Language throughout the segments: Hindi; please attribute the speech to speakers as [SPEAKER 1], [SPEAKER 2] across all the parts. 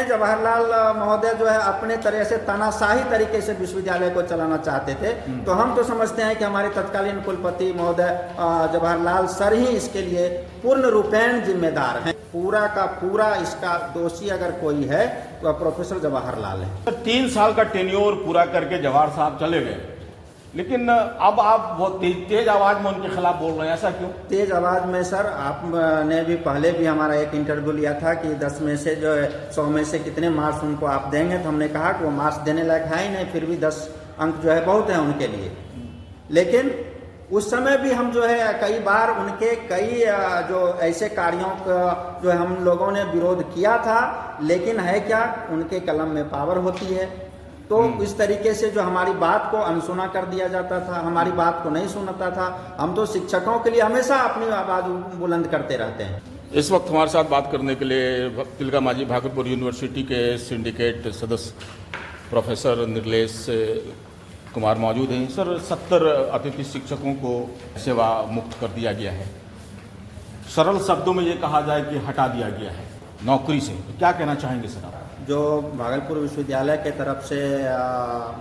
[SPEAKER 1] जवाहरलाल महोदय जो है अपने तरह से तानाशाही तरीके से विश्वविद्यालय को चलाना चाहते थे, तो हम तो समझते हैं कि हमारे तत्कालीन कुलपति महोदय जवाहरलाल सर ही इसके लिए पूर्ण रूपेण जिम्मेदार हैं। पूरा का पूरा इसका दोषी अगर कोई है तो प्रोफेसर जवाहरलाल है।
[SPEAKER 2] 3 साल का टेन्योर पूरा करके जवाहर साहब चले गए, लेकिन अब आप बहुत तेज आवाज में उनके खिलाफ बोल रहे हैं, ऐसा क्यों?
[SPEAKER 1] तेज आवाज में सर, आपने भी पहले भी हमारा एक इंटरव्यू लिया था कि 10 में से जो है 100 में से कितने मार्क्स उनको आप देंगे, तो हमने कहा कि वो मार्क्स देने लायक है ही नहीं, फिर भी 10 अंक जो है बहुत है उनके लिए। लेकिन उस समय भी हम जो है कई बार उनके कई जो ऐसे कार्यों का जो है हम लोगों ने विरोध किया था, लेकिन है क्या, उनके कलम में पावर होती है। तो इस तरीके से जो हमारी बात को अनसुना कर दिया जाता था, हमारी बात को नहीं सुनता था। हम तो शिक्षकों के लिए हमेशा अपनी आवाज बुलंद करते रहते हैं।
[SPEAKER 2] इस वक्त हमारे साथ बात करने के लिए तिलका मांझी भागलपुर यूनिवर्सिटी के सिंडिकेट सदस्य प्रोफेसर निर्लेश कुमार मौजूद हैं। सर, 70 अतिथि शिक्षकों को सेवा मुक्त कर दिया गया है। सरल शब्दों में ये कहा जाए कि हटा दिया गया है नौकरी से, तो क्या कहना चाहेंगे सर आप?
[SPEAKER 1] जो भागलपुर विश्वविद्यालय के तरफ से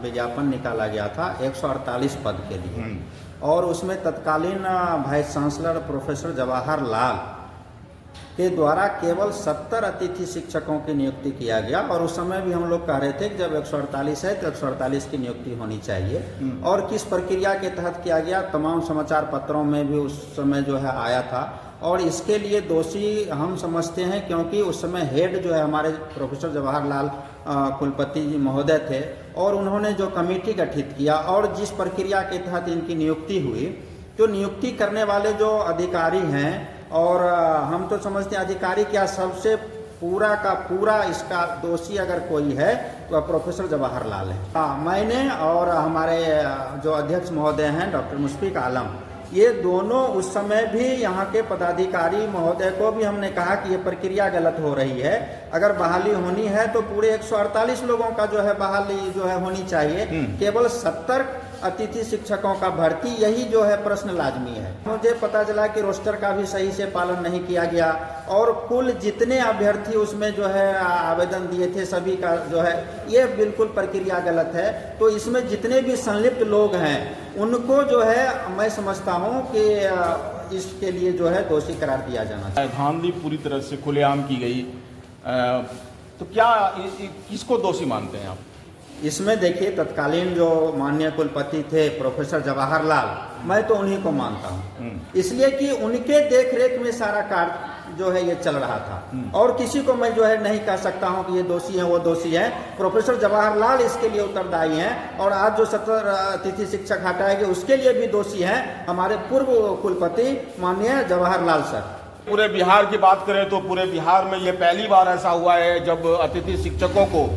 [SPEAKER 1] विज्ञापन निकाला गया था 148 पद के लिए, और उसमें तत्कालीन वाइस चांसलर प्रोफेसर जवाहरलाल के द्वारा केवल 70 अतिथि शिक्षकों की नियुक्ति किया गया। और उस समय भी हम लोग कह रहे थे कि जब 148 है तो 148 की नियुक्ति होनी चाहिए। और किस प्रक्रिया के तहत किया गया, तमाम समाचार पत्रों में भी उस समय जो है आया था। और इसके लिए दोषी हम समझते हैं, क्योंकि उस समय हेड जो है हमारे प्रोफेसर जवाहरलाल कुलपति जी महोदय थे, और उन्होंने जो कमेटी गठित किया और जिस प्रक्रिया के तहत इनकी नियुक्ति हुई, तो नियुक्ति करने वाले जो अधिकारी हैं, और हम तो समझते हैं अधिकारी क्या, सबसे पूरा का पूरा इसका दोषी अगर कोई है तो प्रोफेसर जवाहरलाल है। मैंने और हमारे जो अध्यक्ष महोदय हैं डॉक्टर मुशफिक आलम, ये दोनों उस समय भी यहाँ के पदाधिकारी महोदय को भी हमने कहा कि ये प्रक्रिया गलत हो रही है। अगर बहाली होनी है तो पूरे 148 लोगों का जो है बहाली जो है होनी चाहिए, केवल 70 अतिथि शिक्षकों का भर्ती, यही जो है प्रश्न लाजमी है। मुझे पता चला कि रोस्टर का भी सही से पालन नहीं किया गया, और कुल जितने अभ्यर्थी उसमें जो है आवेदन दिए थे सभी का जो है ये बिल्कुल प्रक्रिया गलत है। तो इसमें जितने भी संलिप्त लोग हैं उनको जो है मैं समझता हूँ कि इसके लिए जो है दोषी करार दिया जाना चाहिए।
[SPEAKER 2] धांधली पूरी तरह से खुलेआम की गई, तो क्या किसको दोषी मानते हैं आप?
[SPEAKER 1] इसमें देखिए, तत्कालीन जो माननीय कुलपति थे प्रोफेसर जवाहरलाल, मैं तो उन्हीं को मानता हूँ, इसलिए कि उनके देखरेख में सारा कार्य जो है ये चल रहा था। और किसी को मैं जो है नहीं कह सकता हूँ कि ये दोषी है वो दोषी है। प्रोफेसर जवाहरलाल इसके लिए उत्तरदायी हैं, और आज जो 70 अतिथि शिक्षक हटाए गए उसके लिए भी दोषी हैं हमारे पूर्व कुलपति माननीय जवाहरलाल सर।
[SPEAKER 2] पूरे बिहार की बात करें तो पूरे बिहार में ये पहली बार ऐसा हुआ है जब अतिथि शिक्षकों को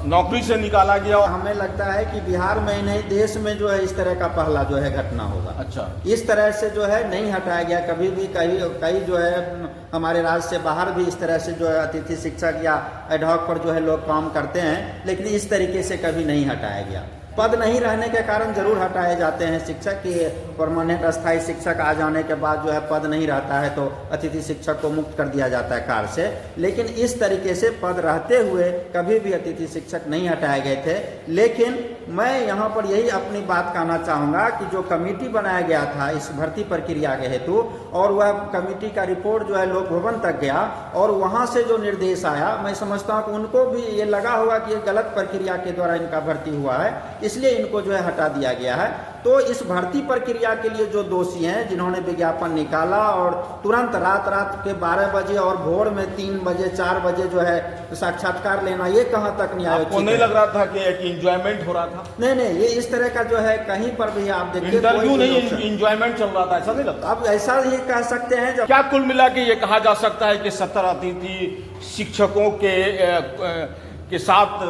[SPEAKER 2] नौकरी से निकाला गया।
[SPEAKER 1] हमें लगता है कि बिहार में ही नहीं, देश में जो है इस तरह का पहला जो है घटना होगा।
[SPEAKER 2] अच्छा,
[SPEAKER 1] इस तरह से जो है नहीं हटाया गया कभी भी। कई जो है हमारे राज्य से बाहर भी इस तरह से जो है अतिथि शिक्षक या एडहॉक पर जो है लोग काम करते हैं, लेकिन इस तरीके से कभी नहीं हटाया गया। पद नहीं रहने के कारण जरूर हटाए जाते हैं शिक्षक की, परमानेंट अस्थायी शिक्षक आ जाने के बाद जो है पद नहीं रहता है तो अतिथि शिक्षक को मुक्त कर दिया जाता है कार्य से। लेकिन इस तरीके से पद रहते हुए कभी भी अतिथि शिक्षक नहीं हटाए गए थे। लेकिन मैं यहाँ पर यही अपनी बात कहना चाहूँगा कि जो कमेटी बनाया गया था इस भर्ती प्रक्रिया के हेतु, और वह कमेटी का रिपोर्ट जो है लोक भवन तक गया, और वहाँ से जो निर्देश आया, मैं समझता हूँ कि उनको भी ये लगा होगा कि ये गलत प्रक्रिया के द्वारा इनका भर्ती हुआ है, इसलिए इनको जो है हटा दिया गया है। तो इस भर्ती प्रक्रिया के लिए जो दोषी हैं, जिन्होंने विज्ञापन निकाला और तुरंत रात के 12 बजे और भोर में 3 बजे 4 बजे जो है साक्षात्कार लेना, ये कहाँ तक न्यायोचित है?
[SPEAKER 2] आपको नहीं लग रहा था कि एक इंजॉयमेंट हो रहा था?
[SPEAKER 1] नहीं, ये इस तरह का जो है कहीं पर भी आप देखिए
[SPEAKER 2] इंटरव्यू नहीं, इंजॉयमेंट चल रहा था, ऐसा नहीं लगता?
[SPEAKER 1] अब ऐसा ही कह सकते हैं। जब
[SPEAKER 2] क्या कुल मिला के ये कहा जा सकता है कि 70 अतिथि शिक्षकों के साथ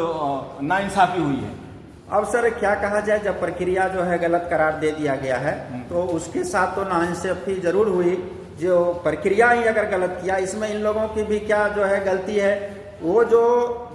[SPEAKER 2] नाइंसाफी हुई है?
[SPEAKER 1] अब सर क्या कहा जाए, जब प्रक्रिया जो है गलत करार दे दिया गया है तो उसके साथ तो नाइंसाफी जरूर हुई। जो प्रक्रिया ही अगर गलत किया, इसमें इन लोगों की भी क्या जो है गलती है वो जो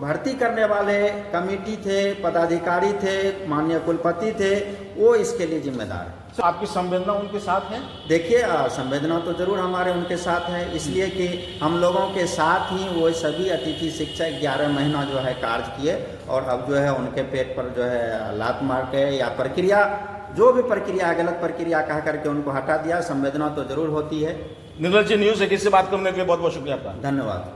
[SPEAKER 1] भर्ती करने वाले कमेटी थे, पदाधिकारी थे, माननीय कुलपति थे, वो इसके लिए जिम्मेदार है।
[SPEAKER 2] सर, आपकी संवेदना उनके साथ है?
[SPEAKER 1] देखिए, संवेदना तो जरूर हमारे उनके साथ है, इसलिए कि हम लोगों के साथ ही वो सभी अतिथि शिक्षक 11 महीना जो है कार्य किए और अब जो है उनके पेट पर जो है लात मार के या प्रक्रिया, जो भी प्रक्रिया, गलत प्रक्रिया कह करके उनको हटा दिया। संवेदना तो जरूर होती है।
[SPEAKER 2] निर्मल जी, न्यूज़ 21 से बात करने के लिए बहुत बहुत शुक्रिया आपका।
[SPEAKER 1] धन्यवाद।